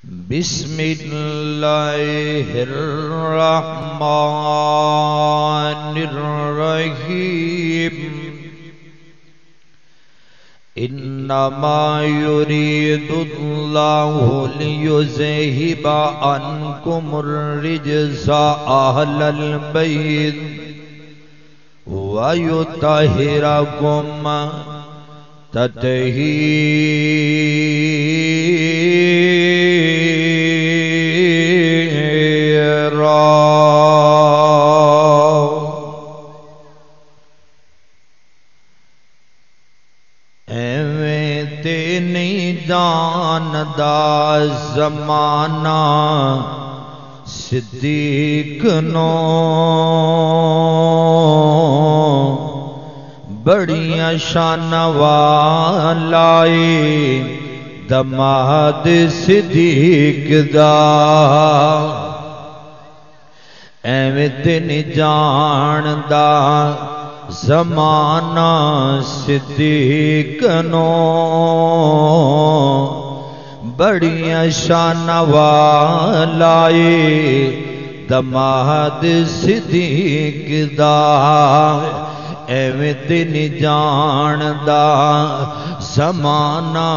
بسم اللہ الرحمن الرحیم انما یرید اللہ لیذہب عنکم الرجس اہل البیت ویطہرکم تطہیرا۔ ایویں تے نہیں جاندا زمانہ صدیق نو بڑیاں شان والائے دماد صدیق دا۔ ایویں تے نہیں جاندا زمانہ صدیق نو بڑیاں شان والائے دماد صدیق دا۔ ایویں تے نہیں جاندا زمانہ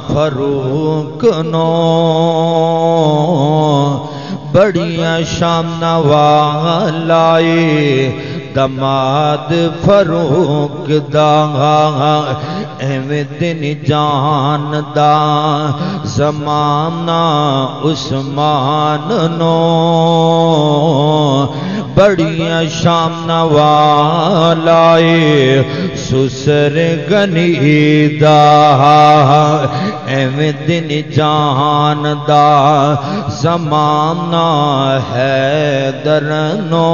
فاروق نو بڑیاں شان والائے دماد فاروق دا۔ ایویں تے نہیں جاندا زمانہ عثمان نو بڑیاں شان والائے سسر غنی دا۔ ایویں تے نہیں جاندا زمانہ حیدر نو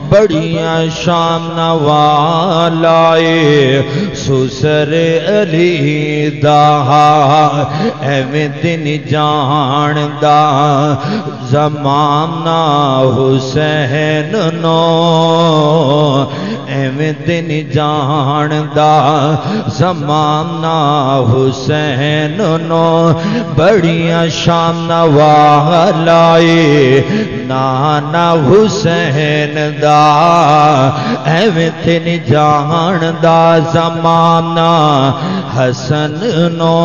بڑیاں شان والائے سسر علی دا۔ ایویں تے نہیں جاندا زمانہ حسین نو ایویں تے نہیں جاندا زمانہ حسین نو بڑیاں شان والائے نانا حسین دا۔ ایویں تے نہیں جاندا زمانہ حسن نو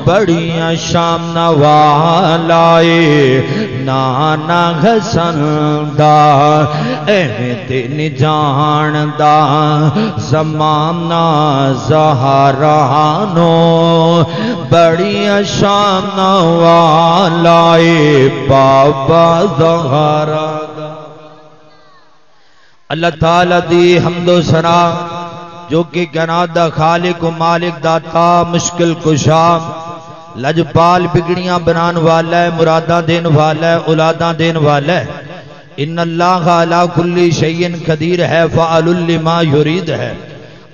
بڑیاں شان والائے نانا حسن دا۔ ایویں تے نہیں جاندا زمانہ زہرا نو بڑیاں شان والائے بابا زہرا دا۔ اللہ تعالیٰ دی حمد و ثنا جو کہ کائنات دا خالق و مالک داتا مشکل کشا لجپال بگڑیاں بنان والا ہے مراداں دین والا ہے اولاداں دین والا ہے۔ ان اللہ علی کل شیء قدیر ہے فعال لما یرید ہے۔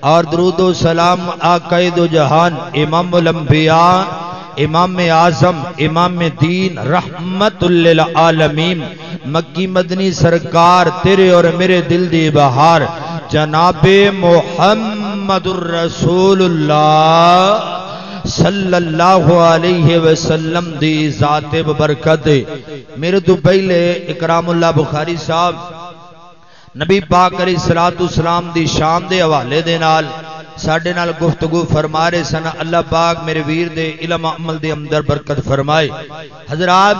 اور درود و سلام آقا دو جہان امام الانبیاء امام اعظم امام دین رحمت للعالمین مکی مدنی سرکار تیرے اور میرے دل دی بہار جناب محمد الرسول اللہ صلی اللہ علیہ وسلم دی ذات ببرکت۔ میرے تو پہلے اکرام اللہ بخاری صاحب نبی پاک علیہ السلام دی شان دے حوالے دے نال ساڈے نال گفتگو فرما رہے سن۔ اللہ پاک میرے ویر دے علم عمل دے اندر برکت فرمائے۔ حضرات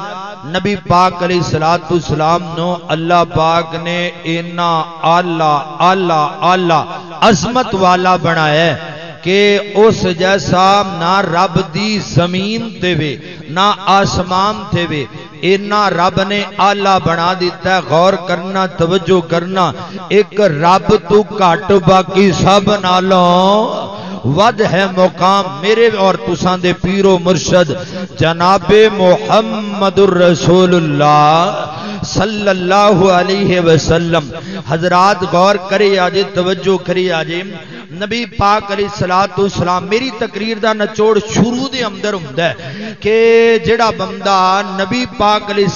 نبی پاک علیہ السلام نو اللہ پاک نے اینا اعلیٰ عظمت والا بنایا ہے کہ اس جیسا نہ رب دی زمین تے وے نہ آسمان تے وے۔ اینا رب نے آلہ بنا دیتا ہے۔ غور کرنا توجہ کرنا ایک رب تو کٹ باقی سب نالوں ود ہے مقام میرے اور تساں دے پیر و مرشد جناب محمد الرسول اللہ صلی اللہ علیہ وسلم۔ حضرات غور کرے آجے توجہ کرے آجے نبی پاک علیہ السلام میری تقریر دا نچوڑ شروع دے اندر ہوندہ ہے کہ جڑا بندہ نبی پاک علیہ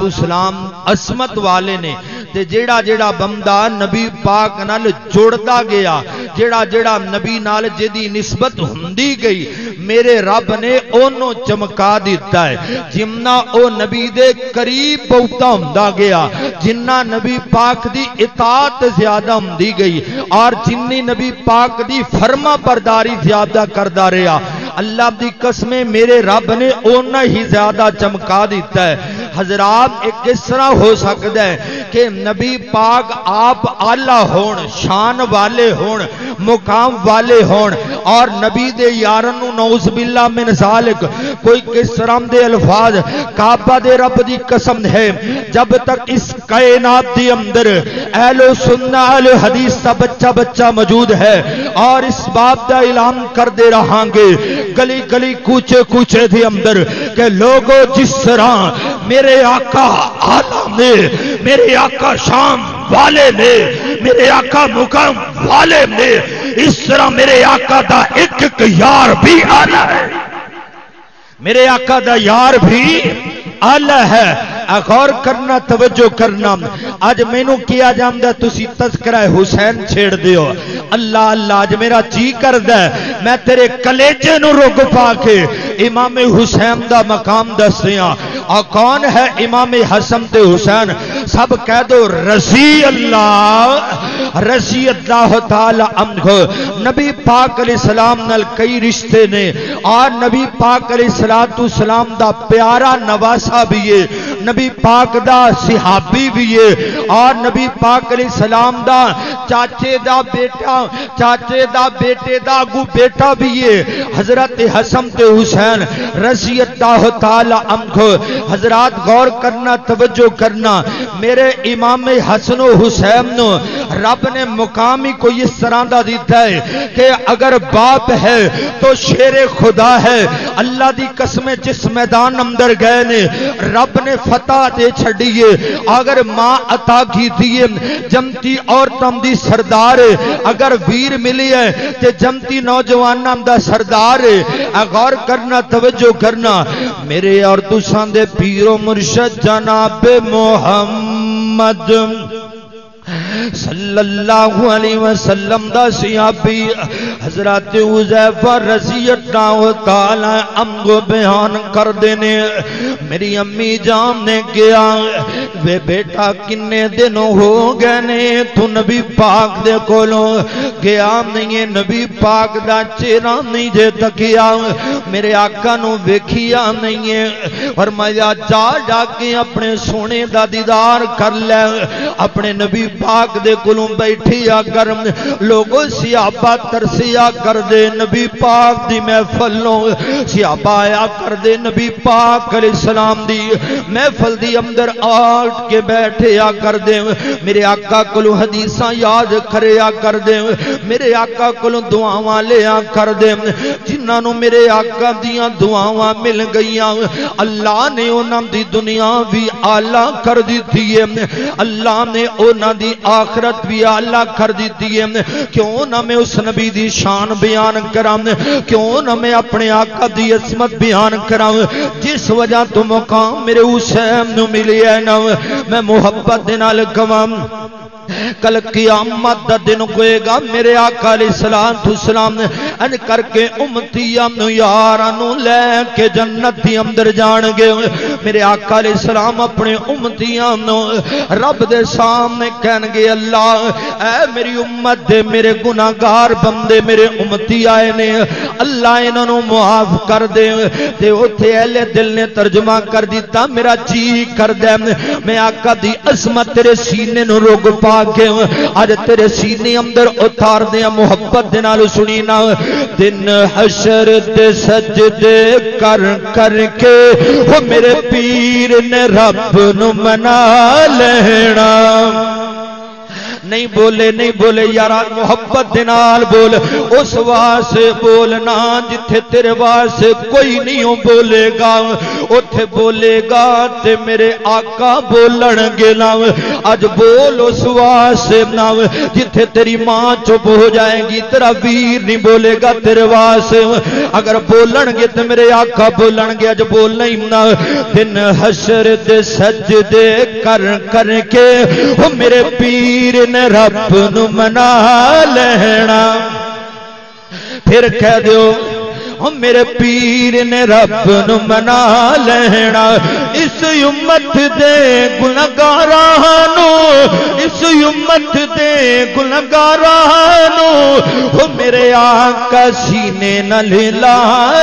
السلام عصمت والے نے تے جیڑا جیڑا بندہ نبی پاک نال جڑدا گیا جیڑا جیڑا نبی نال جدی نسبت ہوندی گئی میرے رب نے اونوں چمکا دیتا ہے جمنا او نبی دے قریب بہتا ہوندا گیا جنہ نبی پاک دی اطاعت زیادہ ہوندی گئی اور جنی نبی پاک دی فرما برداری زیادہ کردا رہا اللہ دی قسمیں میرے رب نے اونا ہی زیادہ چمکا دیتا ہے حضرات ایک اس طرح ہو سکتا ہے کہ نبی پاک آپ اعلیٰ ہون شان والے ہون مقام والے ہون اور نبی دے یارن نعوذ باللہ من ذالک کوئی کس طرح دے الفاظ کعبہ دے رب دی قسم ہے جب تک اس کائنات دی اندر اہل سنت اہل حدیث کا بچہ بچہ موجود ہے اور اس بات کا اعلان کر دے رہاں گے گلی گلی کوچے کوچے دے اندر کہ لوگوں جس طرح میرے آقا عالم نے میرے آقا شام والے نے میرے آقا مقام والے نے اس طرح میرے آقا دا ایک ایک یار بھی آلہ ہے میرے آقا دا یار بھی آلہ ہے غور کرنا توجہ کرنا آج مینوں کیا جاندا تسی تذکرہ حسین چھیڑ دیو اللہ اللہ آج میرا جی کردا ہے میں تیرے کلیجے نو رگ پا کے امام حسین دا مقام دسیاں اور کون ہے امام حسن تے حسین سب کہہ دو رضی اللہ تعالی عنہ نبی پاک علیہ السلام نال کئی رشتے نے اور نبی پاک علیہ السلام دا پیارا نواسا بھی ہے نبی پاک دا صحابی بھی ہے اور نبی پاک علیہ السلام دا چاچے دا بیٹے دا اگو بیٹا بھی ہے حضرت حسن تے حسین رضی اللہ تعالی عنہ حضرات غور کرنا توجہ کرنا میرے امام حسن و حسین نو رب نے مقامی کو اس طرح دا دیتا ہے کہ اگر باپ ہے تو شیر خدا ہے اللہ دی قسم جس میدان اندر گئے نے رب نے فتح دے چھڑیے اگر ماں عطا کی دیئے جمتی عورتاں دی سردار اگر ویر ملی ہے تے جمتی نوجواناں دا سردار غور کرنا توجہ کرنا میرے اور تساں دے پیر و مرشد جناب محمد صلی اللہ علیہ وسلم دا صحابی حضرت حذیفہ رضی اللہ تعالی عنہ بیان کر دینے میری امی جان نے کیا وے بیٹا کنے دنوں ہو گئے نے تو نبی پاک دے کولوں گیا نہیں ہے نبی پاک دا چہرہ نہیں جے تکیا میرے آقا نو ویکھیا نہیں ہے فرمایا جا جا کے اپنے سونے دا دیدار کر لے اپنے نبی پاک دے کولوں بیٹھیا کر لوگوں صحابہ ترسیا کر دے نبی پاک دی محفلوں صحابہ آیا کر دے نبی پاک علیہ السلام دی محفل دی اندر آٹ کے بیٹھیا کر دے میرے آقا کولوں حدیثاں یاد کریا کر دے میرے آقا کولوں دعاواں لیا کر دے جنہاں نو میرے آقا دیاں دعاواں مل گئیاں اللہ نے انہاں دی دنیا بھی اعلیٰ کر دیتی ہے اللہ نے انہاں دی آخرت بھی اعلیٰ کر دیتی ہے کیوں نہ میں اس نبی دی شان بیان کراں کیوں نہ میں اپنے آقا دی عظمت بیان کراں جس وجہ تو مقام میرے حسین نو ملی ہے نا میں محبت دے نال کواں کل قیامت دا دن کوئے گا میرے آقا علیہ السلام ان کر کے امتیاں نو یارانو لے کے جنت دی اندر جان گے میرے آقا علیہ السلام اپنے امتیاں نو رب دے سامنے کہن گے اللہ اے میری امت دے میرے گناہگار بندے میرے امتی آئے نے اللہ انہوں نے معاف کر دے تے اوتھے اہل دل نے ترجمہ کر دیتا میرا جی کر دے میں آقا دی عظمت تیرے سینے نو روگ پا کے آج تیرے سینے اندر اتار دیا محبت دے نال سنی نا دن حشر دے سجدے کر کر کے وہ میرے پیر نے رب نو منا لینا نہیں بولے نہیں بولے یارا محبت دے نال بول اس واسطے بولنا جتھے تیرے واسطے کوئی نہیں بولے گا اوتھے بولے گا تے میرے آقا بولن گے نا اج بول اس واسطے نا جتھے تیری ماں چپ ہو جائے گی تیرا ویر نہیں بولے گا تیرے واسطے اگر بولن گے تے میرے آقا بولن گے اج بول نہیں نا دن حشر دے سجدے کر کر کے وہ میرے پیر نے رب نو منا لینا پھر کہہ دیو میرے پیر نے رب نو منا لینا اس امت دے گنہگاراں اس امت دے گنہگاراں او میرے آقا سینے نال لا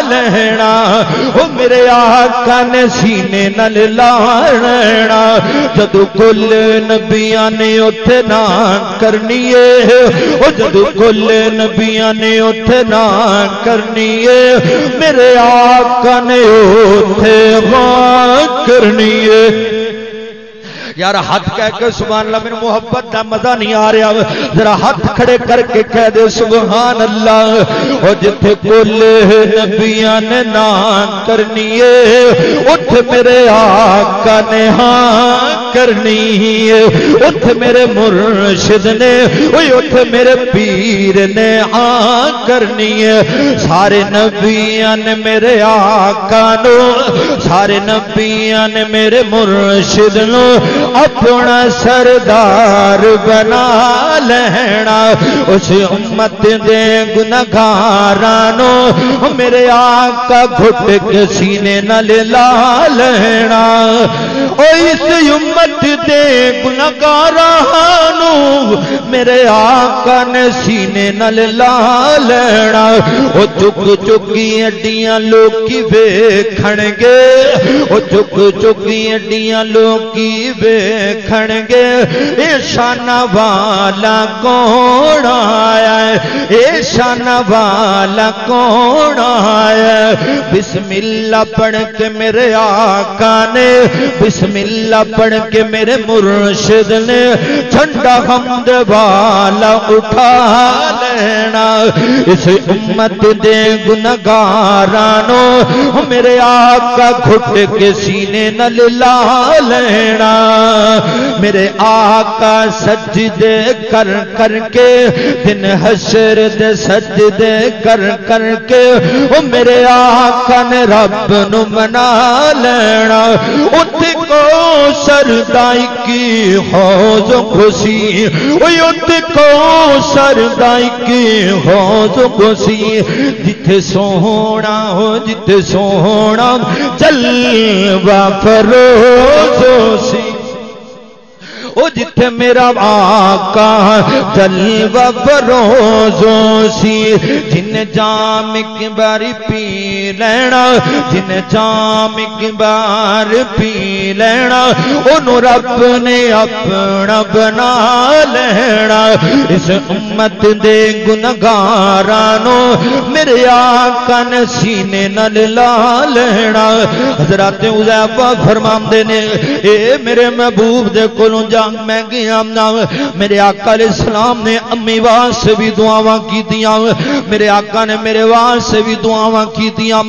لینا او میرے آقا نے سینے نال لا لینا جدو کل نبیاں نے اوتھے نہ کرنی ہے او جدو کل نبیاں نے اوتھے نہ کرنی ہے میرے آقا نے اوتھے غور کرنی ہے یار ہاتھ کہہ کے سبحان اللہ میرے محبت دا مزہ نہیں آ رہا ذرا ہاتھ کھڑے کر کے کہہ دے سبحان اللہ او جتھے کل نبیاں نے نا کرنی ہے اوتھے میرے آقا نے ہاں کرنی ہے اوتھے میرے مرشد نے اوتھے میرے پیر نے ہاں کرنی ہے سارے نبیاں نے میرے آقا نو سارے نبیاں نے میرے مرشد نو اپنا سردار بنا لینا اس امت دے گنہگاراں نو میرے آقا گھٹ کے سینے نال لا لینا او اس امت دے گنہگاراں نو میرے آقا نے سینے نال لا لینا او چک چکی اڈیاں لوکی ویکھن گے او چک چکی اڈیاں لوکی ویکھن گے اے شان والا کون آیا ہے اے شان والا کون آیا ہے بسم اللہ پڑھ کے میرے آقا نے بسم اللہ پڑھ کے میرے مرشد نے جھنڈا حمد والا اٹھا لینا اس امت دے گنہگاراں نو میرے آقا گھٹ کے سینے نال لا لینا میرے آقا سجدے کر کر کے دن حشر دے سجدے کر کر کے او میرے آقا نے رب نو منا لینا اُتے کو سردائی کی حوض خوشی اُتے کو سردائی کی حوض خوشی جتھے سونا ہو جتھے سونا جلوہ فروز سی او جتھے میرا آقا جلوہ فروزوں سی جن جام ایک باری پی لینا جن جام ایک بار پی لینا انہوں رب نے اپنا بنا لینا اس امت دے گنہگاراں نو میرے آقا نے سینے نال لا لینا حضرات حذیفہ فرماندے نے اے میرے محبوب دے کولوں میں گیا میرے آقا علیہ السلام نے امی واسطے بھی دعاواں کیتیاں میرے آقا نے میرے واسطے بھی دعاواں کیتیاں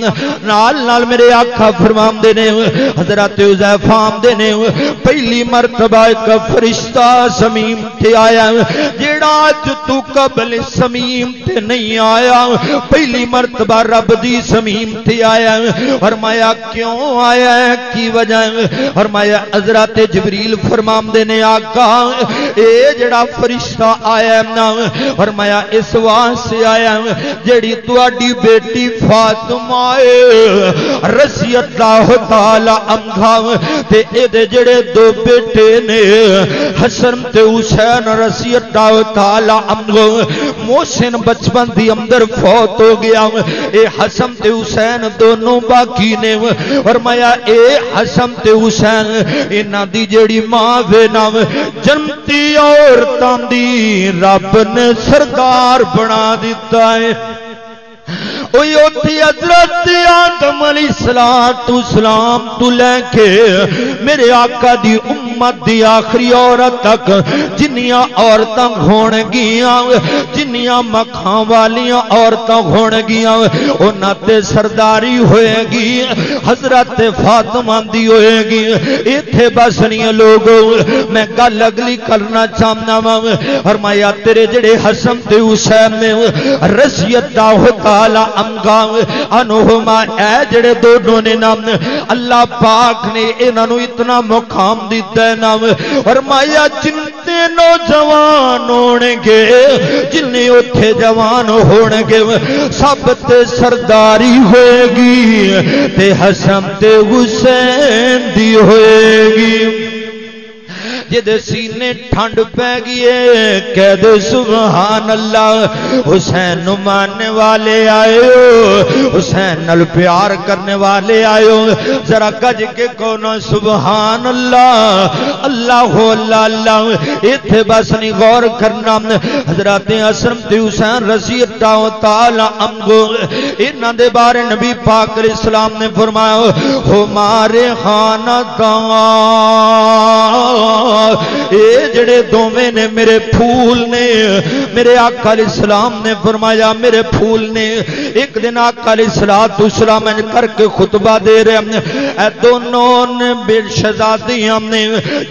نال نال میرے آقا فرماندے نے حضرت حذیفہ آمدے نے پہلی مرتبہ ایک فرشتہ زمین تے آیا جیڑا اج تو قبل زمین تے نہیں آیا پہلی مرتبہ رب دی زمین تے آیا فرمایا کیوں آیا ہے کی وجہ فرمایا حضرت جبریل فرماندے نے آقا اے جڑا فرشتہ آیا نا فرمایا اس واسطے آیا جڑی تواڈی بیٹی فاطمہ رضی اللہ تعالی عنہا تے اے دے جڑے دو بیٹے نے حسن تے حسین رضی اللہ تعالی عنہ محسن بچپن دی اندر فوت ہو گیا اے حسن تے حسین دونوں باقی نے فرمایا اے حسن تے حسین انہاں دی جڑی ماں وے نا جنتی عورتاں دی رب نے سردار بنا دیتا ہے حضرت آدم علیہ السلام تو لے کے میرے آقا دی امت دی آخری عورت تک جنیاں عورتاں ہون گیاں جنیاں مکھاں والیاں عورتاں ہون گیاں انہاں تے سرداری ہوئے گی حضرت فاطمہ دی ہوئے گی ایتھے بس نہیں لوگوں میں گل اگلی کرنا چاہنا وا فرمایا تیرے جڑے حسن تے حسین نے رضی اللہ تعالی عنہما اے جڑے دونوں نے نام اللہ پاک نے انہاں نو اتنا مقام دیتا ہے نام فرمایا جنتے نوجوان ہونے گے جنہیں اتھے جوان ہونے گے سب تے سرداری ہوئے گی تے حسن تے حسین دی ہوئے گی جدے سینے ٹھنڈ پہ گئے کہہ دے سبحان اللہ حسین نو ماننے والے آئے ہو حسین نال پیار کرنے والے آئے ہو ذرا گج کے کونا سبحان اللہ اللہ اللہ اللہ ایتھے بس نہیں غور کرنا حضرت حسن تے حسین رضی اللہ تعالی عنہ انہاں دے بارے نبی پاک علیہ السلام نے فرمایا ہمارے خاندان اے جڑے دوویں نے میرے پھول نے میرے آقا علیہ السلام نے فرمایا میرے پھول نے ایک دن آقا علیہ السلام کر کے خطبہ دے رہے اے دونوں نے بے شہزادیاں نے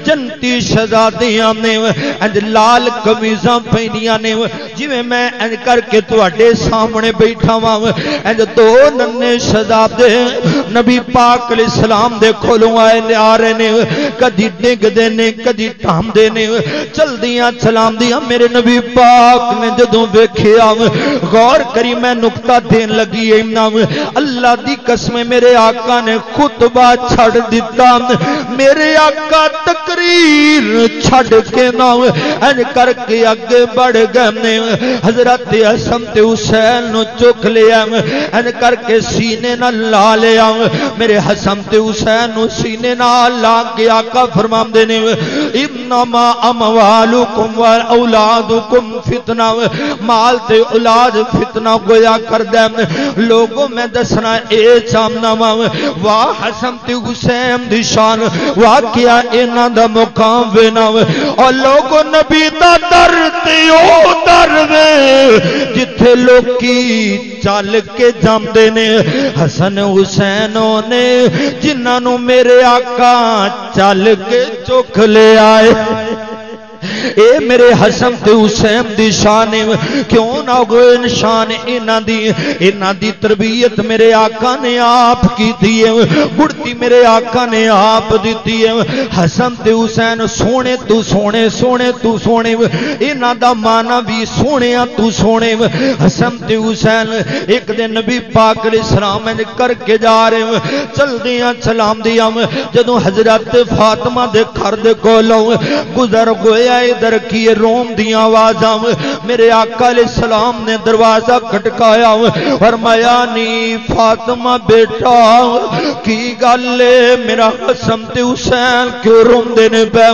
جنتی شہزادیاں نے انج لال قمیضاں پہنیاں نے جویں میں انج کر کے تواڈے سامنے بیٹھا ہاں انج دو ننے شہزادے نبی پاک علیہ السلام دے کولوں آئے آ رہے نے کدی ڈگدے نے کدی ٹام دے نے چل دیاں چلام دیاں میرے نبی پاک نے جدوں ویکھیا غور کری میں نقطہ دین لگی امام اللہ دی قسم میرے آقا نے خطبہ چھڑ دیتا میرے آقا تقریر چھڑ کے نہ ان کر کے آگے بڑھ گئے حضرت حسن تے حسین نو چک لیا ان کر کے سینے نہ لا لیا میرے حسن تے حسین نو سینے نہ لا کے آقا فرماندے نے انما اموالکم واولادکم فتنہ مال تے اولاد فتنہ گویا کر دے لوگوں میں دسنا اے چاہنا واہ حسن تے حسین دی شان واقعہ انہاں دا مقام وینا اور لوگوں نبی دا در تے او در وے جتھے لوکی چل کے جاندے نے حسن حسینوں نے جنہاں نو میرے آقا چل کے چک لے آئے اے میرے حسن تے حسین دی شان کیوں نہ ہوئے شان انہاں دی تربیت میرے آقا نے آپ کی دی ہے گڑتی میرے آقا نے آپ دیتی ہے حسن تے حسین سونے تو سونے سونے تو سونے انہاں دا معنی بھی سونے تو سونے حسن تے حسین ایک دن نبی پاک علیہ السلام نے کر کے جا رہے چل دیاں چلام دیاں جدوں حضرت فاطمہ دے گھر دے کولوں گزر گویا ادھر کی روم دیاں آوازاں میرے آقا علیہ السلام نے دروازہ کھٹکایا فرمایا نی فاطمہ بیٹا کی گل میرا حسن تے حسین کیوں روندے نے پے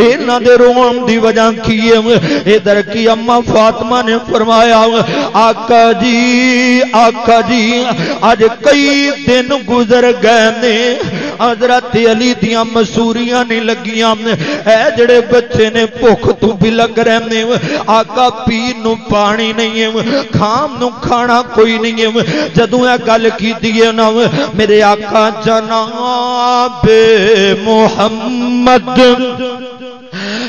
انہاں دے روم دی وجہ کی ادھر کی اما فاطمہ نے فرمایا آقا جی آج کئی دن گزر گئے نے حضرت علی دیاں مسوریاں نہیں لگیاں اے جڑے بچے نے بھوک تو بھی لگ رہے ہیں آقا پی نو پانی نہیں ہے کھام نو کھانا کوئی نہیں ہے جدوں اے گل کیتی ہے نا میرے آقا جناب محمد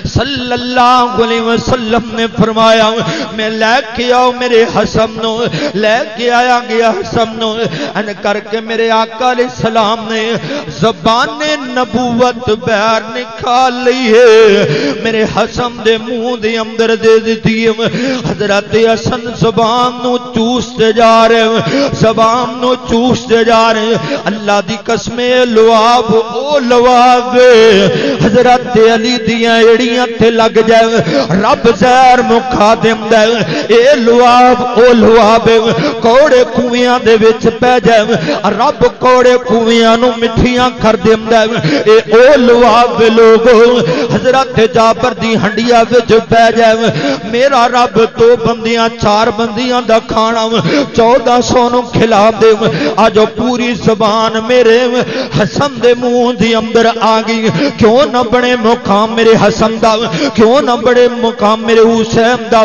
صلی اللہ علیہ وسلم نے فرمایا میں لے کے آؤ میرے حسن نو لے کے آیا گیا حسن نو ان کر کے میرے آقا علیہ السلام نے زبان نبوت باہر نکال لی ہے میرے حسن دے منہ دے اندر دے دیتی ہے حضرت حسن زبان نو چوستے جا رہے زبان نو چوستے جا رہے اللہ دی قسم لواب او لواب حضرت علی دیاں ایڑیاں تے لگ جائے رب زہر مکھا دیندا ہے اے لعاب او لعاب کوڑے کنویاں دے وچ پے جائے رب کوڑے کنویاں نو مٹھیاں کر دیندا ہے اے او لعاب لوگو حضرت جابر دی ہنڈیا وچ پے جائے میرا رب 2 بندیاں 4 بندیاں دا کھانا 1400 نو کھلا دے اج پوری زبان میرے حسن دے منہ دی اندر آ گئی کیوں نہ بڑے مقام میرے حسن دا کیوں نہ بڑے مقام میرے حسین دا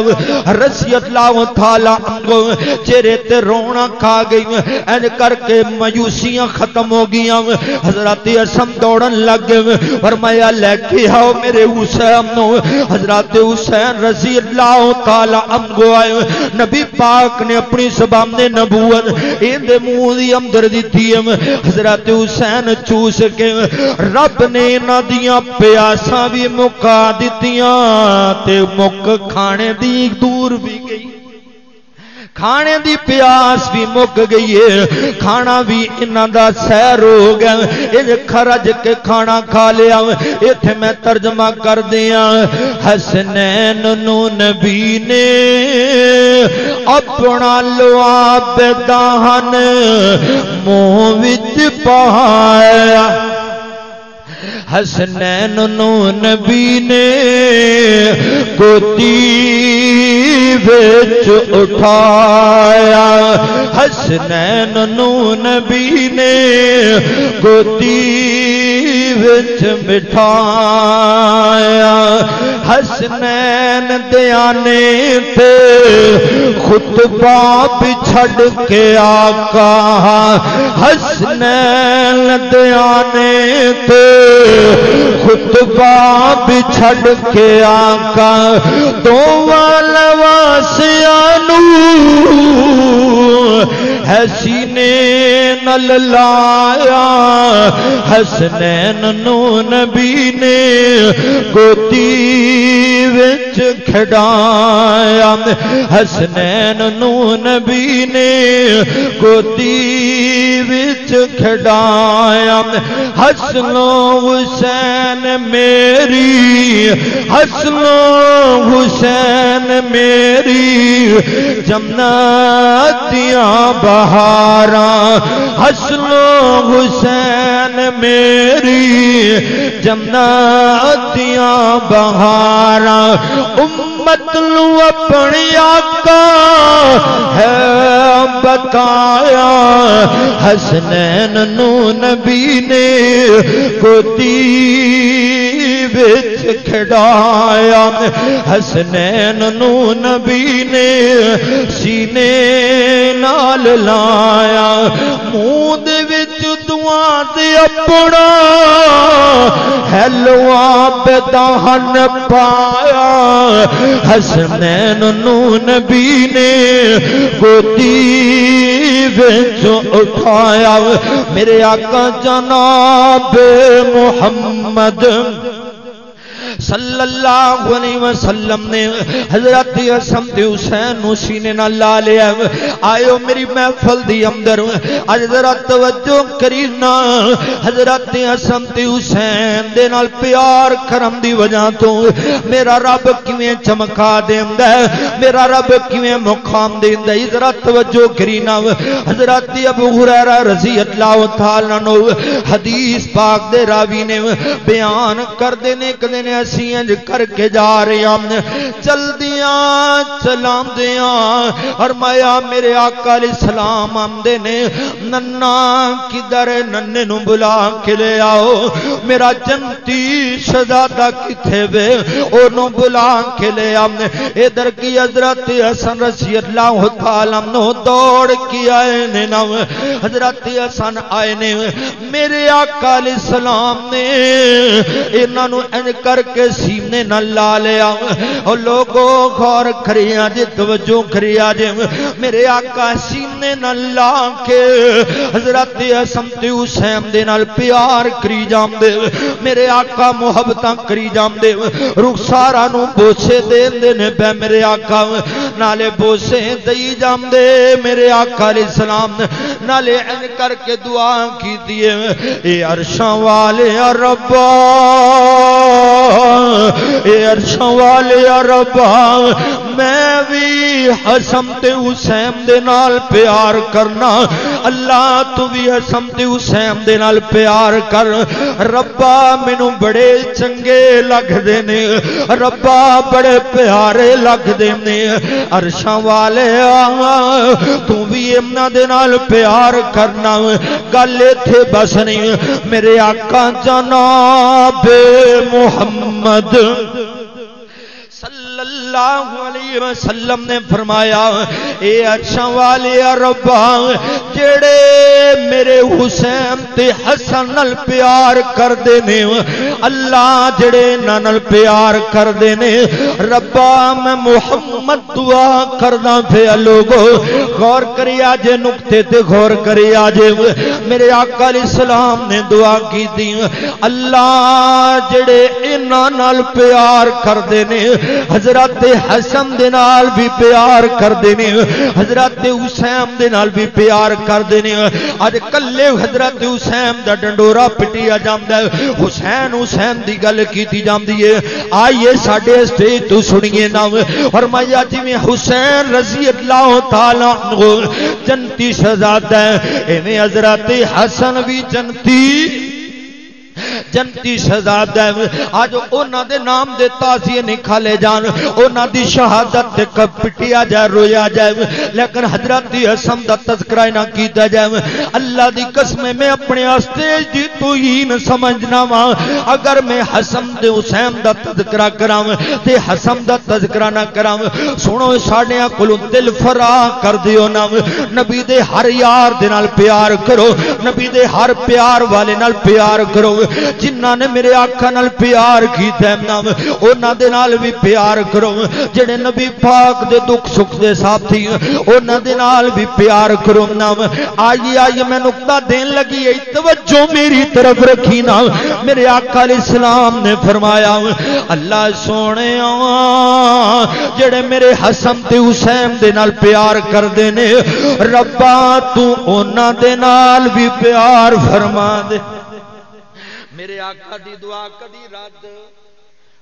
رضی اللہ تعالی عنہ چہرے تے رونا کھا گئی این کر کے مایوسیاں ختم ہو گئیاں حضرت حسن دوڑن لگ گئے فرمایا لے کے آؤ میرے حسین نو حضرت حسین رضی اللہ تعالی عنہ آئے نبی پاک نے اپنی زبان نبوت ان دے منہ دی اندر دتی حضرت حسین چوس کے رب نے انہاں دیاں پیاساں بھی مکا دتیاں تے مک کھانے دی دور بھی گئی کھانے دی پیاس بھی مک گئی ہے کھانا بھی انہاں دا سیر ہو گیا اے خرج کے کھانا کھا لیا ایتھے میں ترجمہ کر دیا حسنین نو نبی نے اپنا لعاب دہن منہ وچ پایا حسنین نو نبی نے گودی وچ اٹھایا حسنین نو نبی نے گودی وچ بٹھایا حسنین دیانے تے خطبہ بچھڑ کے آقا حسنین دیانے تے خطبہ بچھڑ کے آقا دو والواسیانو ہے سینے نل لایا حسنین نو نبی نے گودی وچ کھڑایا حسنین نو نبی نے گودی وچ کھڑایا حسن و حسین میری حسن و حسین میری جنتیاں بہاراں حسن و حسین میری جنتیاں بہاراں امت نو اپنی آقا ہے بتایا حسنین نو نبی نے گودی وچ کھڑایا حسنین نو نبی نے سینے نال لایا منہ دے وچ دعا دے اپنا ہے لعاب دہن پایا حسنین نو نبی نے گودی وچ اٹھایا میرے آقا جناب محمد صلی اللہ علیہ وسلم نے حضرت حسن تے حسین نو سینے نال لا لیا آئیو میری محفل دی اندر اج ذرا توجہ کرینا حضرت حسن تے حسین دے نال پیار کرم دی وجہ تو میرا رب کیویں چمکا دیندا ہے میرا رب کیویں مقام دیندا ہے ذرا توجہ کرینا حضرت ابو ہریرہ رضی اللہ تعالی عنہ حدیث پاک دے راوی نے بیان کر دینے کدے نے انج کر کے جا رہے ہیں چل دیاں چلام دیاں فرمایا میرے آقا علیہ السلام آمدے نے ننا کدھر ننے نو بلا کے لے آؤ میرا جنتی شہزادہ کتھے وے انہوں بلا کے لے آؤ ادھر کی حضرت حسن رضی اللہ تعالی عنہ دوڑ کی آئے نے حضرت حسن آئے نے میرے آقا علیہ السلام نے انہاں نو انج کر کے سینے نہ لا لیا اور لوگوں غور کریا جے توجہ کریا جے میرے آقا سینے نہ لا کے حضرت حسن تے حسین دے نال پیار کری جاندے میرے آقا محبتاں کری جاندے رخساراں نو بوسے دیندے نے پے میرے آقا نالے بوسے دئی جاندے میرے آقا علیہ السلام نالے ان کر کے دعا کی دیے اے عرشاں والے ربا اے عرشاں والے ربا میں بھی حسن تے حسین دے نال پیار کرنا اللہ تو بھی حسن تے حسین دے نال پیار کر ربا مینوں بڑے چنگے لگ دے نے ربا بڑے پیارے لگ دے نے عرشاں والے تو بھی انہاں دے نال پیار کرنا گل ایتھے بس نہیں میرے آقا جناب محمد صلی اللہ علیہ وسلم نے فرمایا اے اچھا والے ربا جڑے میرے حسین تے حسن نال پیار کر دے نے اللہ جڑے نال پیار کر دے نے ربا میں محمد دعا کردا پیا لوگو غور کری اجے نقطے تے غور کری اجے میرے آقا علیہ السلام نے دعا کی دی اللہ جڑے انہاں نال پیار کر دے نے حضرت حسن دے نال بھی پیار کر دینے حضرت حسین دے نال بھی پیار کر دینے اج کلے حضرت حسین دا ڈنڈورا پٹیا جاندا ہے حسین حسین دی گل کیتی جاندی ہے آئیے ساڈے اسٹیج تو سنیے نا فرمایا جویں حسین رضی اللہ تعالی عنہ جنتی شہزادہ ہے ایویں حضرت حسن بھی جنتی شہزادہ آج اونا دے نام دے تازیے نکھالے جان اونا دی شہادت تے کب پٹیا جائے رویا جائے لیکن حضرت حسن دا تذکرہ نہ کیتا جائے اللہ دی قسم میں اپنے اسٹیج دی توہین سمجھنا وا اگر میں حسن دے حسین دا تذکرہ کراں تے حسن دا تذکرہ نہ کراں سنو ساڈیاں کولوں دل فرا کر دیو نا نبی دے ہر یار دے نال پیار کرو نبی دے ہر پیار والے نال پیار کرو جنہاں نے میرے آقا نال پیار کیتا ہے نا انہاں دے نال بھی پیار کرو جڑے نبی پاک دے دکھ سکھ دے ساتھی انہاں دے نال بھی پیار کرو نا آئیے میں نقطہ دین لگی ہے توجہ میری طرف رکھی نا میرے آقا علیہ السلام نے فرمایا اللہ سونے جڑے میرے حسن تے حسین دے نال پیار کر دے نے ربا تو انہاں دے نال بھی پیار فرما دے میرے آقا دی دعا کدی رد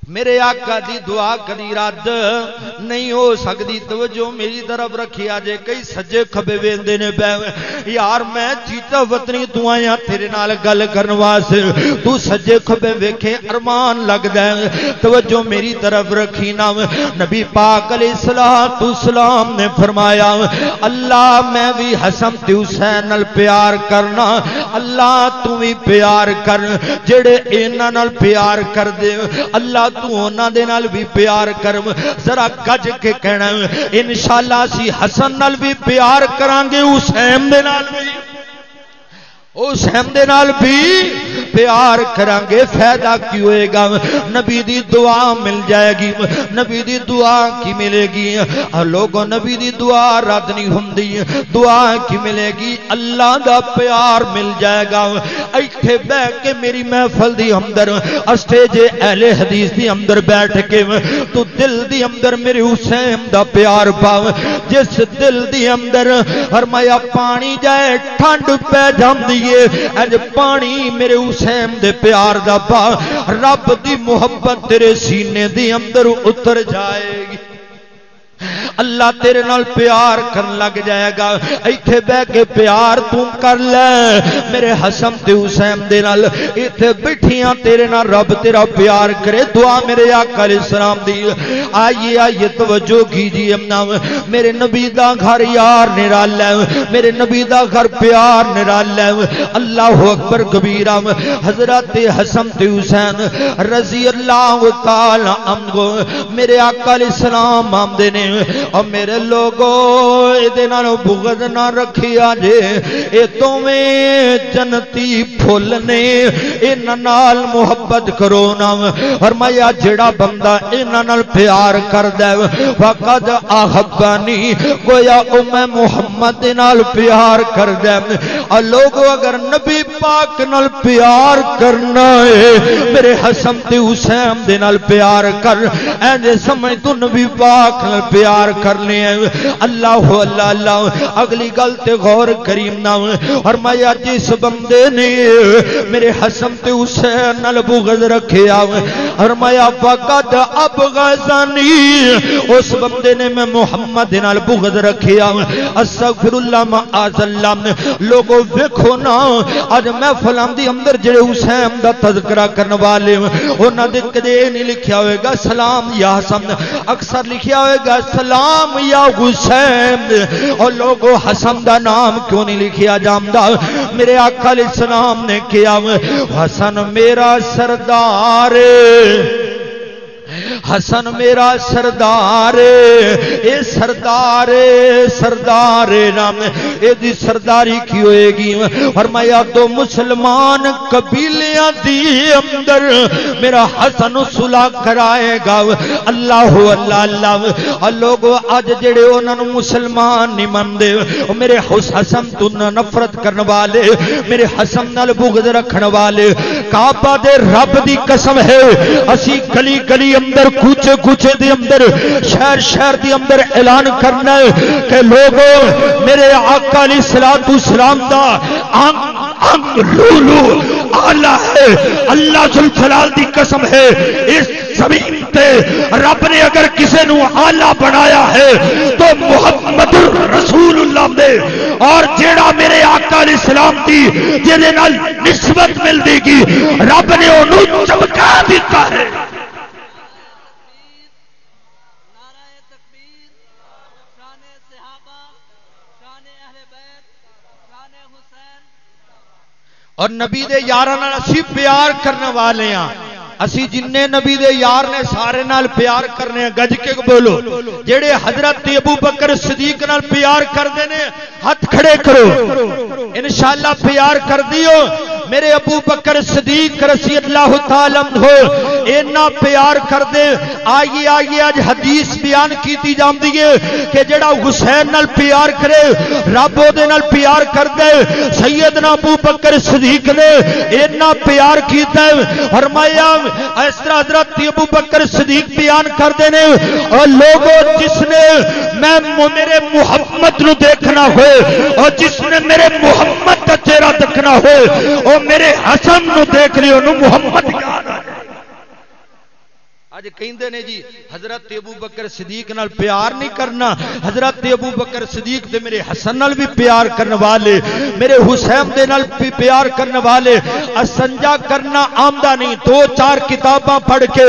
میرے آقا دی دعا کدی رد نہیں ہو سکتی توجہ میری طرف رکھی آجے کئی سجے کھبے ویندے نے پے یار میں چیتا وطنی تو آیا تیرے نال گل کرن واسطے تو سجے کھبے ویکھے ارمان لگ دے توجہ میری طرف رکھی نا نبی پاک علیہ السلام نے فرمایا اللہ میں بھی حسن تے حسین نال پیار کرنا اللہ تو بھی پیار کر جڑے انہاں نال پیار کر دے اللہ تو انہاں دے نال بھی پیار کرم ذرا گج کے کہنا انشاءاللہ سی حسن نال بھی پیار کران گے حسین دے نال بھی پیار کرانگے فائدہ کی ہوئے گا نبی دی دعا مل جائے گی نبی دی دعا کی ملے گی لوگوں نبی دی دعا رد نہیں ہوندی دعا کی ملے گی اللہ دا پیار مل جائے گا ایتھے بیٹھ کے میری محفل دی اندر اسٹیج اہل حدیث دی اندر بیٹھ کے تو دل دی اندر میرے حسین دا پیار پاو جس دل دی اندر فرمایا پانی جائے ٹھنڈ پہ جاندی اج پانی میرے حسین دے پیار دا پا رب دی محبت تیرے سینے دی اندر اتر جائے گی اللہ تیرے نال پیار کرن لگ جائے گا ایتھے بہ کے پیار تو کر لے میرے حسن تے حسین دے نال ایتھے بیٹھیاں تیرے نال رب تیرا پیار کرے دعا میرے آقا علیہ السلام دی آئیے توجہ کیجیے میرے نبی دا گھر یار نرالا میرے نبی دا گھر پیار نرالا اللہ اکبر کبیرہ حضرت حسن تے حسین رضی اللہ تعالی عنہ میرے آقا علیہ السلام آمدے نے اور میرے لوگوں ایدے نالوں بغض نہ رکھیا جے اے دوویں جنتی پھول نے انہاں نال محبت کرو نا فرمایا جڑا بندہ انہاں نال پیار کردا ہے فقد احبانی گویا او میں محمد نال پیار کردا ہے اور لوگوں اگر نبی پاک نال پیار کرنا ہے میرے حسن تے حسین دے نال پیار کر اے سمجھ تو نبی پاک نال پیار کرنے ہیں اللہ اللہ اللہ اگلی گل تے غور کریم نہ فرمایا جس بندے نے میرے حسن تے حسین نال بغض رکھیا فرمایا وقت اب غزانی اس بندے نے میں محمد نال بغض رکھیا استغفر اللہ معاذ اللہ لوگو ویکھو نا اج محفلاں دی اندر جڑے حسین دا تذکرہ کرن والے انہاں دے کدے نہیں لکھیا ہوئے گا سلام یا حسن اکثر لکھیا ہوئے گا سلام یا حسین اور لوگو حسن دا نام کیوں نہیں لکھیا جاندا میرے آقا علیہ السلام نے کیا حسن میرا سردار حسن میرا سردار اے سردار سردار نام اے دی سرداری کی ہوئے گی فرمایا تو مسلمان قبیلیاں دی اندر میرا حسن صلح کرائے گا اللہ اللہ اللہ لوگوں آج جڑے انہاں نوں مسلمان نہیں مندے میرے حسن تو نفرت کرن والے میرے حسن نال بغض رکھن والے کعبہ دے رب دی قسم ہے اسی گلی گلی اندر کوچے کوچے دی اندر شہر شہر دی اندر اعلان کرنا ہے کہ لوگوں میرے آقا علیہ الصلوۃ والسلام دا انگ لولو آلہ ہے اللہ ذل جلال دی قسم ہے اس زمین تے رب نے اگر کسے نو آلہ بنایا ہے تو محمد رسول اللہ نے اور جیڑا میرے آقا علیہ السلام دی جے نال نسبت مل دے گی رب نے انہوں چمکا دیتا ہے اور نبی دے یاراں نال اسی پیار کرنے والے ہاں اسی جننے نبی دے یار نے سارے نال پیار کرنے ہیں گج کے بولو جڑے حضرت ابو بکر صدیق نال پیار کردے نے ہاتھ کھڑے کرو انشاءاللہ پیار کر دیو میرے ابو بکر صدیق رضی اللہ تعالی عنہ اینا پیار کر دے آئیے آئیے آج حدیث بیان کیتی جاندی ہے کہ جڑا حسین نال پیار کرے رب دے نال پیار کر دے سیدنا ابو بکر صدیق نے اینا پیار کیتا ہے فرمایا اس طرح حضرت ابو بکر صدیق بیان کر دینے اور لوگوں جس نے میں میرے محمد نو دیکھنا ہوئے اور جس نے میرے محمد کا چہرہ دیکھنا ہوئے اور میرے حسن نو دیکھ لیو نو محمد یاد آ جائے آج کہندے نے جی حضرت ابو بکر صدیق نال پیار نہیں کرنا حضرت ابو بکر صدیق دے میرے حسن نال بھی پیار کرنے والے میرے حسین دے نال بھی پیار کرنے والے اسنجا کرنا آمدہ نہیں دو چار کتاباں پڑھ کے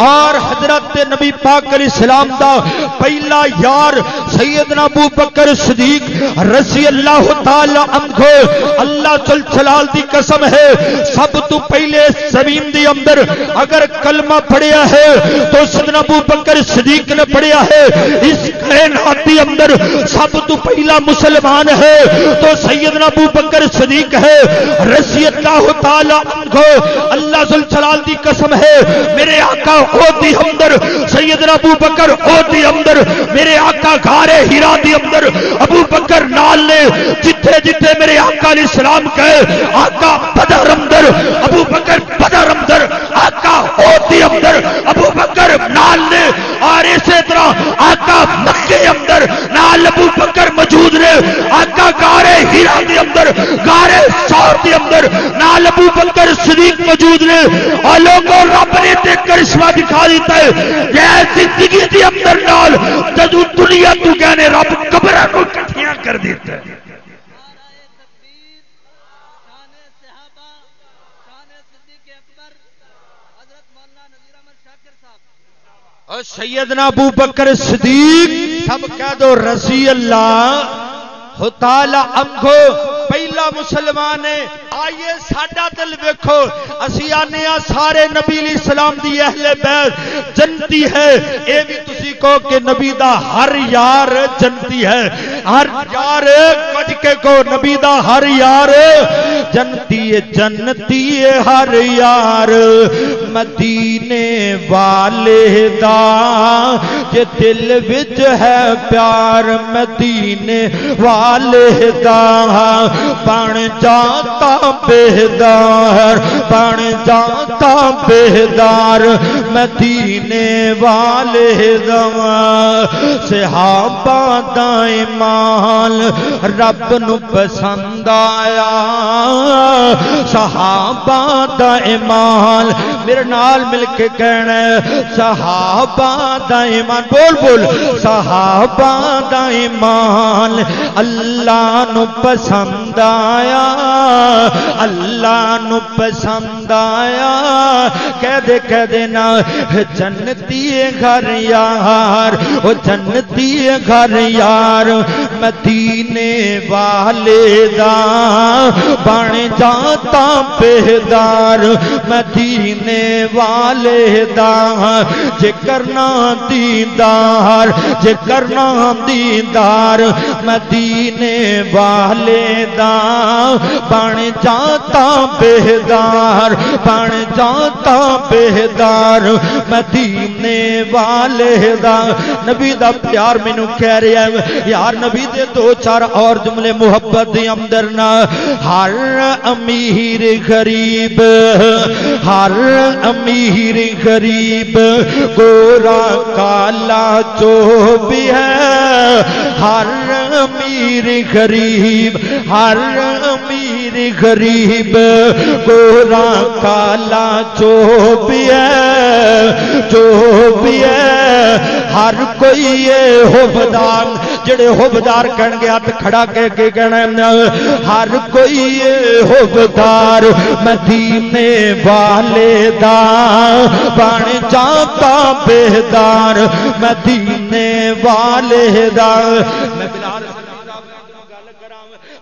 اور حضرت نبی پاک علیہ السلام دا پہلا یار سیدنا ابو بکر صدیق رضی اللہ تعالی عنہ اللہ جل جلال دی قسم ہے سب تو پہلے زمین دی اندر اگر کلمہ پڑھیا ہے تو سیدنا ابو بکر صدیق نے پڑھیا ہے اس کائنات کے اندر سب تو پہلا مسلمان ہے تو سیدنا ابو بکر صدیق ہے رضی اللہ تعالی عنہ اللہ ذل جلال دی قسم ہے میرے آقا احد دی اندر سیدنا ابو بکر احد دی اندر میرے آقا غار حرا دی اندر ابو بکر نال نے جتھے جتھے میرے آقا علیہ السلام کہے آقا بدر اندر ابو بکر بدر اندر آقا احد دی اندر ابو بکر نال نے اور اسی طرح آقا مکے اندر نال ابو بکر موجود نے آقا غار حرا دے اندر غار ثور دے اندر نال ابو بکر صدیق موجود نے اور لوگوں رب نے تے کرشمہ دکھا دیتا ہے یہ زندگی دے اندر نال جدو دنیا تو کہنے رب قبراں کو اکٹھیاں کر دیتا ہے اور سیدنا ابو بکر صدیق سب کہہ دو رضی اللہ تعالی عنہ پہلا مسلمان ہے آئیے ساڈا دل ویکھو اسی آنے سارے نبی علیہ السلام دی اہل بیت جنتی ہے اے بھی تسی کو کہ نبی دا ہر یار جنتی ہے ہر یار کج کے کو نبی دا ہر یار جنتی ہے جنتی ہے ہر یار مدینے والے دا کہ دل وچ ہے پیار مدینے والے دا بن جاتا بیدار بن جاتا بیدار مدینے والے صحابہ دا ایمان رب نو پسند آیا صحابہ دا ایمان میرے نال مل کے کہنا ہے صحابہ دا ایمان بول بول صحابہ دا ایمان اللہ نو پسند آیا اللہ نو پسند آیا کہہ دے نا جنتی گھر یار او جنتی گھر یار مدینے والے دا بن جاتا پہدار مدینے والے دا جے کرنا دیدار جے کرنا دیدار مدینے والے دا بن جاتا پہدار بن جاتا پہدار مدینے والے دا نبی دا پیار مینو کہہ رہا ہے یار نبی دے دو چار اور جملے محبت دے اندر نا ہر امیر غریب ہر امیر غریب گورا کالا جو بھی ہے ہر امیر غریب ہر امیر غریب گورا کالا جو بھی ہے ہر کوئی یہ حبدار جڑے حبدار کہن گے ہاتھ کھڑا کہہ کے کہنا ہر کوئی یہ حبدار مدینے والے دا بن جاتا بہدار مدینے والے دا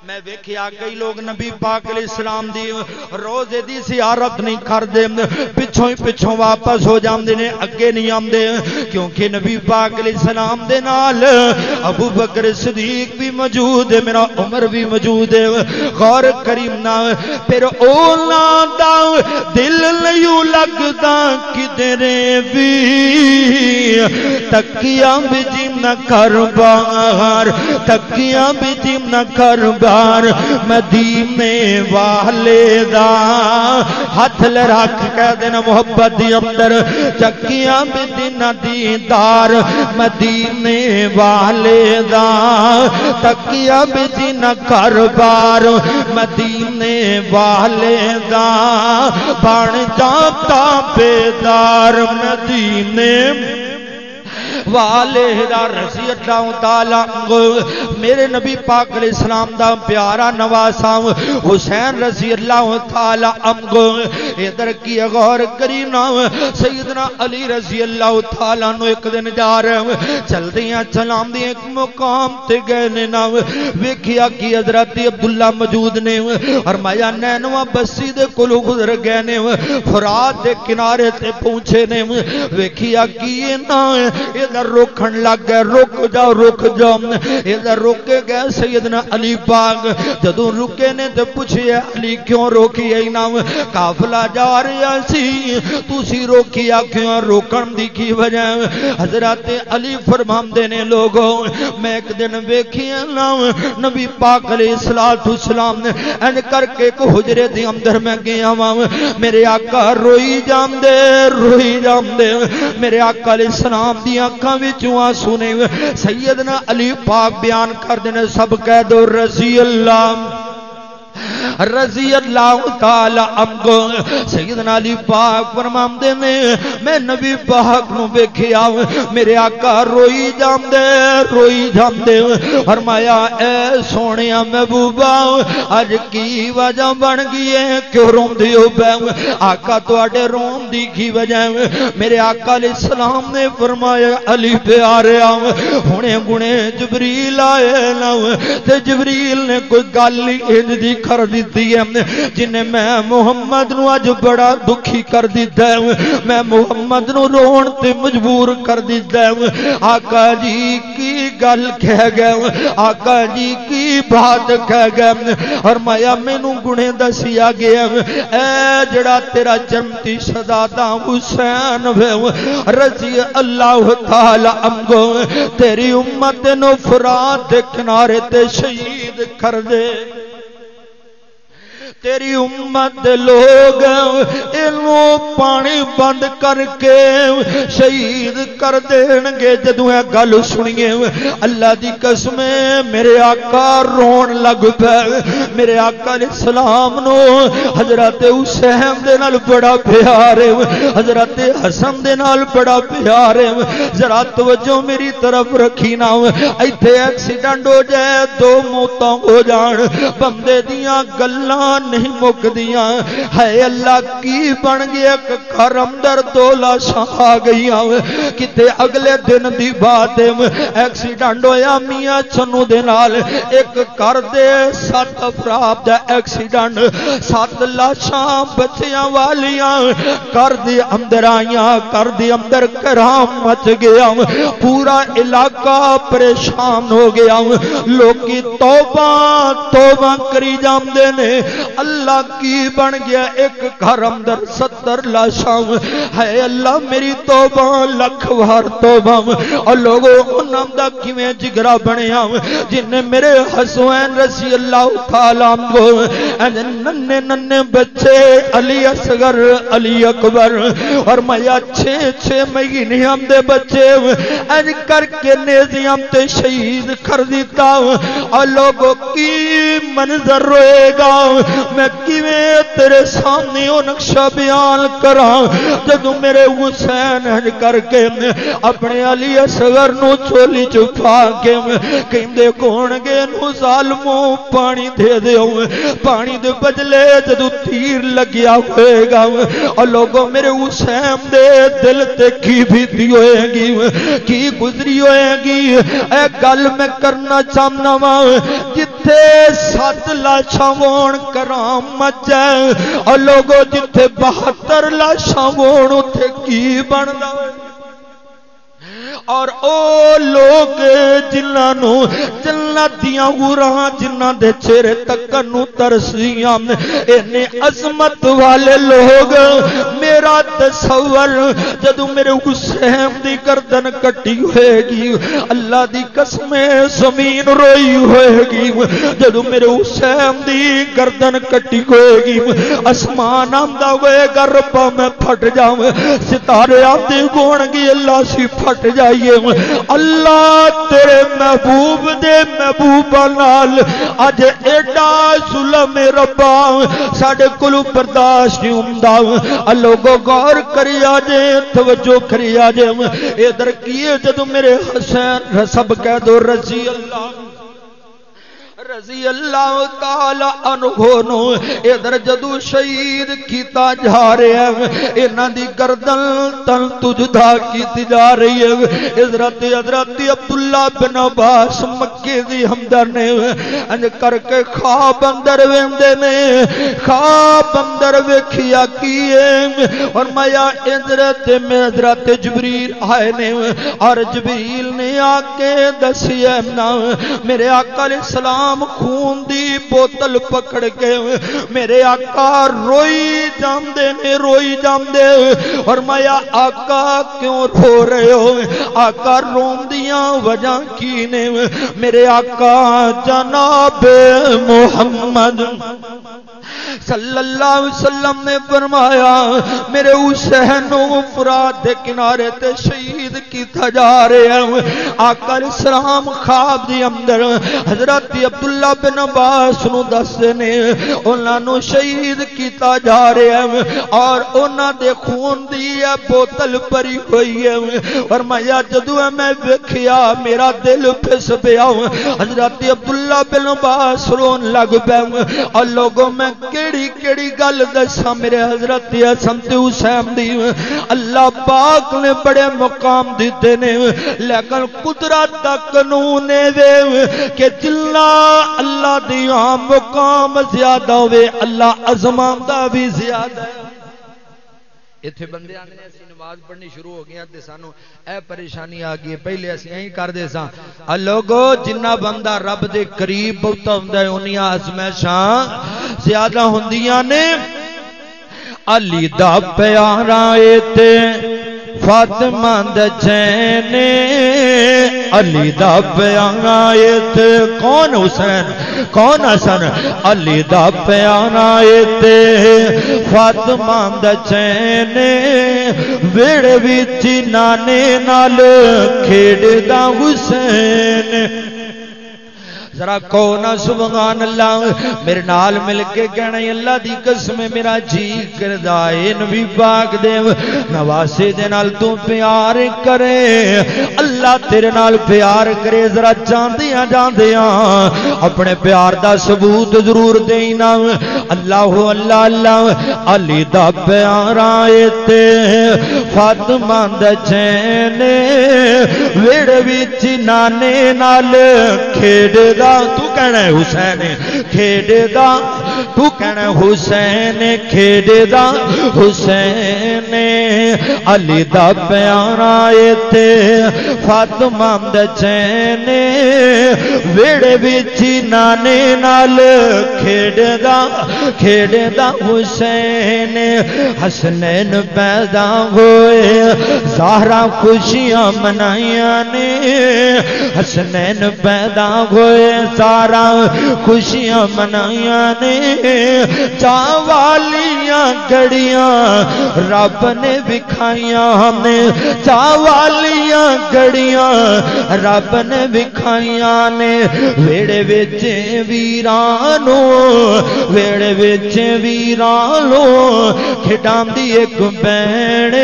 میں ویکھیا کئی لوگ نبی پاک علیہ السلام دی روزے دی زیارت نہیں کردے پچھوں ہی پچھوں واپس ہو جاندے نے اگے نہیں آندے کیونکہ نبی پاک علیہ السلام دے نال ابو بکر صدیق بھی موجود ہے میرا عمر بھی موجود ہے غور کریم نا پھر اولاں دا دل نہیں لگدا کدرے بھی تکیاں بھی جم نہ کر بار تکیاں بھی جم نہ کر بار مدینے والے دا ہاتھ لے رکھ کہہ دینا محبت دی اندر چکیاں بھی دن دیدار مدینے والے دا تکیاں بھی دن کر بار مدینے والے دا بن جاتا بیدار مدینے والے دا رضی اللہ تعالیٰ میرے نبی پاک علیہ السلام دا پیارا نواسا حسین رضی اللہ تعالیٰ ادھر کی غور کرینا سیدنا علی رضی اللہ تعالیٰ نو ایک دن جا رہے چل دیاں چلام دی ایک مقام تے گئے نا ویکھیا کی حضرت عبداللہ موجود نے فرمایا نینوا بسی دے کولو گزر گئے نے فرات دے کنارے تے پہنچے نے ویکھیا کی نا ادھر روکن لگ گئے رک جاؤ ادھر روکے گئے سیدنا علی پاک جدوں رکے نے تے پوچھے علی کیوں روکی ہے نا قافلہ جا رہا سی تسی روکیا کیوں روکن دی کی وجہ حضرت علی فرماندے نے لوگوں میں ایک دن ویکھیا نا نبی پاک علیہ السلام نے ان کر کے ایک حجرے دی اندر میں گیا ہوں میرے آقا روئی جام دے میرے آقا علیہ السلام دی آنکھاں وچوں آنسو نے سیدنا علی پاک بیان کر دینے سب کہہ دو رضی اللہ تعالی عنہ سیدنا علی پاک فرماندے نے میں نبی پاک نو ویکھیا میرے آقا روئی جاندے فرمایا اے سونیا محبوبا اج کی وجہ بن گئی ہے کیوں روندے ہو پے آقا تواڈے رون دی کی وجہ میرے آقا علیہ السلام نے فرمایا علی پیاریا ہنے گنے جبریل آئے نا تے جبریل نے کوئی گل انج دی کر دیتی ہے جنہیں میں محمد نو اج بڑا دکھی کر دیتا ہے میں محمد نو رون تے مجبور کر دیتا ہے آقا جی کی گل کہہ گئے آقا جی کی بات کہہ گئے اور مایا مینو گنے دسیا گیا اے جڑا تیرا جنتی شہزادہ حسین رضی اللہ تعالی عنہ تیری امت نو فرات دے کنارے تے شہید کر دے تیری امت دے لوگ اینو پانی بند کر کے شہید کر دین گے۔ جدوں اے گل سنیے اللہ دی قسم میرے آقا رون لگ پے۔ میرے آقا علیہ السلام نو حضرت حسین دے نال بڑا پیار ہے، حضرت حسن دے نال بڑا پیار ہے۔ ذرا توجہ میری طرف رکھی نا، ایتھے ایکسیڈنٹ ہو جائے دو موتاں ہو جان بندے دیاں گلاں نہیں مکدیاں۔ ہے اللہ کی بن گیا ایک گھر اندر دو لاشاں آ گئیاں۔ کتے اگلے دن دی بات ایکسیڈنٹ ہویا میاں چنو دے نال، ایک گھر دے 7 افراد دا ایکسیڈنٹ، 7 لاشاں بچیاں والیاں گھر دے اندر آئیاں، گھر دے اندر کرام مچ گیا، پورا علاقہ پریشان ہو گیا۔ لوکی توبہ توبہ کری جاندے نے، اللہ کی بن گیا ایک گھر اندر 70 لاشاں۔ ہے اللہ میری توبہ لکھ وار توبہ۔ اور لوگوں انہاں دا کیویں جگرا بنیا جن نے میرے حسین رضی اللہ تعالیٰ عنہ ننے ننے بچے علی اصغر علی اکبر اور میا 6 مہینے ہم دے بچے اج کر کے نیزیاں تے شہید کر دیتا۔ اور لوگوں کی منظر روئے گا، میں کیویں تیرے سامنے او نقشہ بیان کراں جدوں میرے حسین اج کر کے اپنے علی اصغر نو چولی چھپا کے کہندے کون گے نو ظالموں پانی دے دیو، پانی دے بجلے جدوں تیر لگیا ہوئے گا۔ اور لوگوں میرے حسین دے دل تے کی بیتی ہوئے گی، کی گزری ہوئے گی۔ اے گل میں کرنا چاہنا وا جتھے 7 لاشاں ہون کرام مچے، اور لوگوں جتھے 72 لاشاں ہون اوتھے کی بندا۔ اور او لوگ جنہاں نو جنت دیاں حوراں جنہاں دے چہرے تکن نو ترسیاں، اینے عظمت والے لوگ میرا تصور جدوں میرے حسین دی گردن کٹی ہوئے گی اللہ دی قسم زمین روئی ہوئے گی، جدوں میرے حسین دی گردن کٹی ہوئے گی آسمان آندا ہوئے گا ربا میں پھٹ جاؤں، ستارے آندے ہون گے اللہ سی پھٹ جائیے۔ اللہ تیرے محبوب دے محبوبہ نال اج ایڈا ظلم ربا ساڈے کولوں برداشت نہیں ہوندا۔ لوگوں غور کری جے توجہ کری جے ادھر کیے جدوں میرے حسین سب کہہ دو رضی اللہ تعالی عنہ نو ادھر جدو شہید کیتا جا رہا ہے، انہاں دی گردن تن تجدا کیتی جا رہی ہے۔ حضرت عبداللہ بن عباس مکے دی ہمدر نے انج کر کے خواب اندر ویندے نے، خواب اندر ویکھیا کیے اور مایا حضرت جبریل آئے نے اور جبریل نے آ کے دسیا نا میرے آقا علیہ السلام خون دی بوتل پکڑ کے میرے آقا روئی جاندے نے، روئی جاندے اور مایا آقا کیوں رو رہے ہو؟ آقا رون دیاں وجہ کی نے؟ میرے آقا جناب محمد صلی اللہ علیہ وسلم نے فرمایا میرے حسین و فرات دے کنارے تے شہید کیتا جا رہا ہے۔ آقا علیہ السلام خواب دی اندر حضرت عبداللہ بن عباس نو دسدے نے انہاں نو شہید کیتا جا رہا ہے اور انہاں دے خون دی بوتل بھری ہوئی ہے اور میں جدوں میں ویکھیا میرا دل پھس پیا۔ حضرت عبداللہ بن عباس رون لگ پے اور لوگوں میں کیڑی گل دساں میرے حضرت حسن تے حسین دی؟ اللہ پاک نے بڑے مقام دیتے نے لیکن قدرت دا قانون ہے کہ جلنا اللہ دی مقام زیادہ ہوئے اللہ عظمت بھی زیادہ ہے۔ ایتھے بندے آندے نے اسی نماز پڑھنی شروع ہو گئی تے سانو اے پریشانی آ گئی پہلے اسی ایਂ کر دے ساں لوگو جنہ بندہ رب دے قریب بہتا ہوندا ہے انیاں آزمائشاں زیادہ ہوندیاں نے۔ علی دا پیارا اے تے فاطمہ دا چین علی دا پیارا تے کون حسین کون حسن علی دا پیارا تے فاطمہ دا چین ویڑے وچ نانے نال کھیڈدا حسین ذرا کون سبحان اللہ میرے نال مل کے کہنا اللہ دی قسم میرا جی کردا اے نبی پاک دے نواسے دے نال تو پیار کرے اللہ تیرے نال پیار کرے ذرا چاندیاں جاندیاں اپنے پیار دا ثبوت ضرور دینا اللہ اللہ اللہ علی دا پیارا اے تے فاطمہ دا چین ویڑ وچ نانے نال کھیڈ تو کہنا ہے حسین کھیڈے دا تو کہنا ہے حسین کھیڈے دا حسین علی دا پیارا تے فاطمہ دا چین ویڑے وچ نانے نال کھیڈے دا حسین حسنین پیدا ہوئے زہرا خوشیاں منائیاں نے حسنین پیدا ہوئے سارا خوشیاں منائیاں نے چاوالیاں گھڑیاں رب نے بکھائیاں نے چاوالیاں گھڑیاں رب نے بکھائیاں نے ویڑے وچ ویرانو ویڑے وچ ویرانو کھڈاندی ایک بہن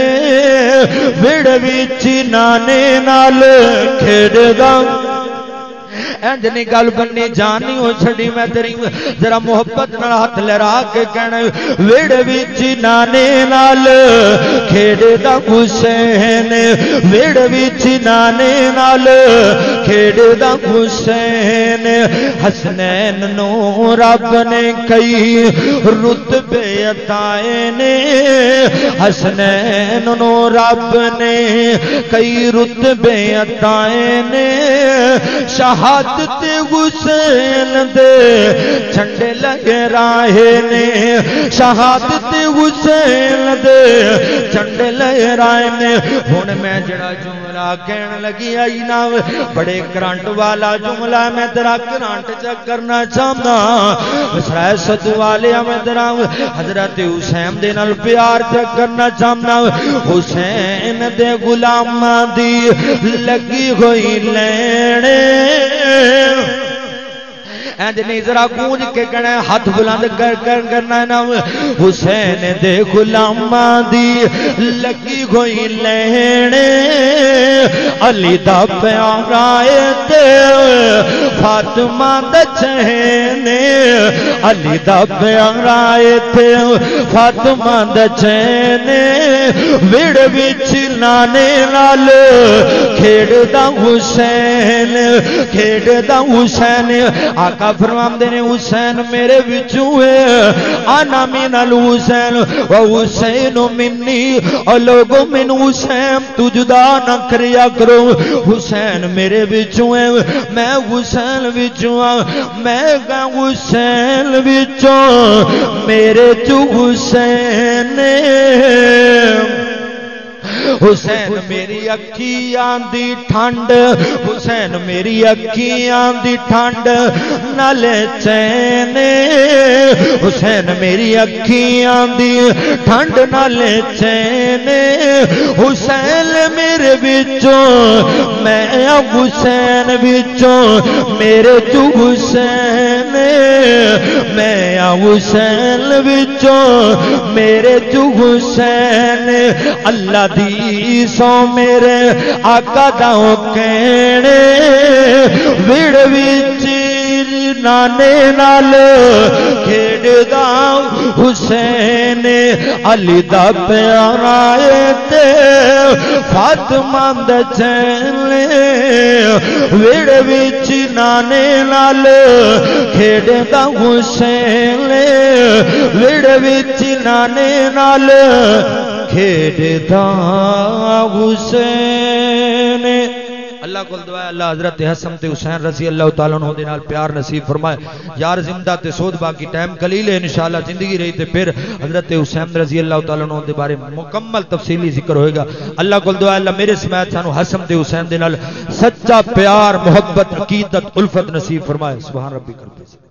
ویڑے وچ نانے نال کھیڈدا انجنی گل بننی جانی ہو چھڑی میں تیری ذرا محبت نال ہاتھ لہرا کے کہنا ویڑ وچ نانے نال کھیڈدا حسین ویڑ وچ نانے نال کھیڈدا حسین حسنین نو رب نے کئی رتبے عطائے نے حسنین نو رب نے کئی رتبے عطائے نے شہادت حسین دے جھنڈے لگے راہے نے شہادت حسین دے جھنڈے لگے راہے نے ہن میں جڑا جملہ کہن لگی آئی نا بڑے کرنٹ والا جملہ میں تیرا کرنٹ چیک کرنا چاہتا سیاست والے میں تیرا حضرت حسین دے نال پیار چیک کرنا چاہتا حسین دے غلاماں دی لگی ہوئی لینے اینجنی ذرا گونج کے کہنا ہاتھ بلند کر کرنا نا حسین دے غلاماں دی لگی ہوئی لینے علی دا پیارا تے فاطمہ دا چین علی دا پیارا تے فاطمہ دا چین ویڑ وچ نانے نال کھیڈدا حسین کھیڈدا حسین آقا فرماندے نے حسین میرے وچوں ہے انا من الحسین و حسین منی اور لوگوں من حسین تو جدا نہ کریا کرو حسین میرے وچوں ہے میں حسین وچوں میں گا حسین وچوں میرے چوں حسین حسین میری اکھیاں دی ٹھنڈ حسین میری اکھیاں دی ٹھنڈ نال چین حسین میری اکھیاں دی ٹھنڈ نال چین حسین میرے وچوں میں حسین وچوں میرے تو حسین میں حسین وچوں میرے تو حسین اللہ دی سو میرے آقا دا کہنے ویڑ وچ نانے نال کھیڈدا حسین علی دا پیارا تے فاطمہ دا چین ویڑ وچ نانے نال کھیڈدا حسین ویڑ وچ نانے نال کھیڈدا حسین اللہ کو دعا ہے اللہ حضرت حسن تے حسین رضی اللہ تعالیٰ عنہ دے نال پیار نصیب فرمائے یار زندہ تے سود باقی ٹائم قلیل ہے انشاءاللہ زندگی رہی تے پھر حضرت حسین رضی اللہ تعالیٰ عنہ دے بارے مکمل تفصیلی ذکر ہوئے گا اللہ کو دعا ہے اللہ میرے سمیت سانو حسن تے حسین دے نال سچا پیار محبت عقیدت الفت نصیب فرمائے سبحان ربی کرتے